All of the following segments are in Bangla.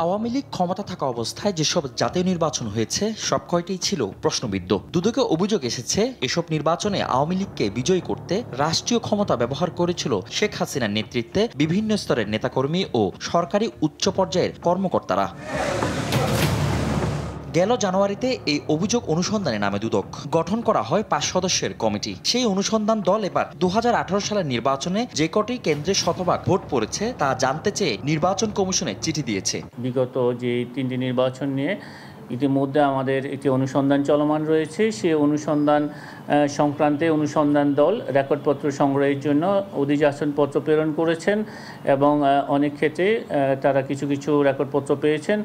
আওয়ামী লীগ ক্ষমতা থাকা অবস্থায় যেসব জাতীয় নির্বাচন হয়েছে সব কয়টাই ছিল প্রশ্নবিদ্ধ। দুদকে অভিযোগ এসেছে এসব নির্বাচনে আওয়ামী লীগকে বিজয়ী করতে রাষ্ট্রীয় ক্ষমতা ব্যবহার করেছিল শেখ হাসিনার নেতৃত্বে বিভিন্ন স্তরের নেতাকর্মী ও সরকারি উচ্চ পর্যায়ের কর্মকর্তারা। গেল জানুয়ারিতে এই অভিযোগ অনুসন্ধানে নামে দুদক গঠন করা হয় 5 সদস্যের কমিটি। সেই অনুসন্ধান দল এবার 2018 সালের নির্বাচনে যে কটি কেন্দ্রে শতভাগ ভোট পড়েছে তা জানতে চেয়ে নির্বাচন কমিশনে চিঠি দিয়েছে। বিগত যে 3টি নির্বাচন নিয়ে ইতিমধ্যে আমাদের একটি অনুসন্ধান চলমান রয়েছে। সেই অনুসন্ধান সংক্রান্তে অনুসন্ধান দল রেকর্ডপত্র সংগ্রহের জন্য অধিযাচনপত্র প্রেরণ করেছেন এবং অনেক ক্ষেত্রে তারা কিছু কিছু রেকর্ডপত্র পেয়েছেন।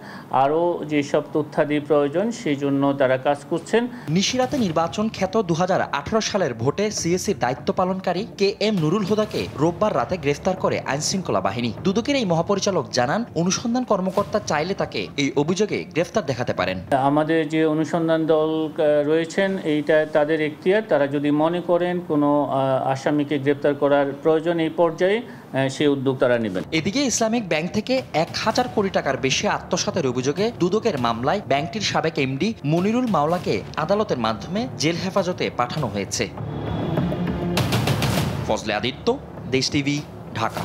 আরও যেসব তথ্যাদি প্রয়োজন সেই জন্য তারা কাজ করছেন। নিশিরাতে নির্বাচন খ্যাত 2018 সালের ভোটে সিএসির দায়িত্ব পালনকারী KM নুরুল হুদাকে রোববার রাতে গ্রেফতার করে আইনশৃঙ্খলা বাহিনী। দুদকের এই মহাপরিচালক জানান, অনুসন্ধান কর্মকর্তা চাইলে তাকে এই অভিযোগে গ্রেফতার দেখাতে পারেন। আমাদের যে অনুসন্ধান দল রয়েছেন এইটা তাদের এখতিয়ার, তারা যদি মনে করেন কোনো আসামিকে গ্রেফতার করার প্রয়োজন এই পর্যায়ে সেই উদ্যোগ তারা নেবেন। এদিকে ইসলামিক ব্যাংক থেকে 1000 কোটি টাকার বেশি আত্মসাতের অভিযোগে দুদকের মামলায় ব্যাংকটির সাবেক এমডি মনিরুল মাওলাকে আদালতের মাধ্যমে জেল হেফাজতে পাঠানো হয়েছে। ফজলে আদিত্য, দেশ টিভি, ঢাকা।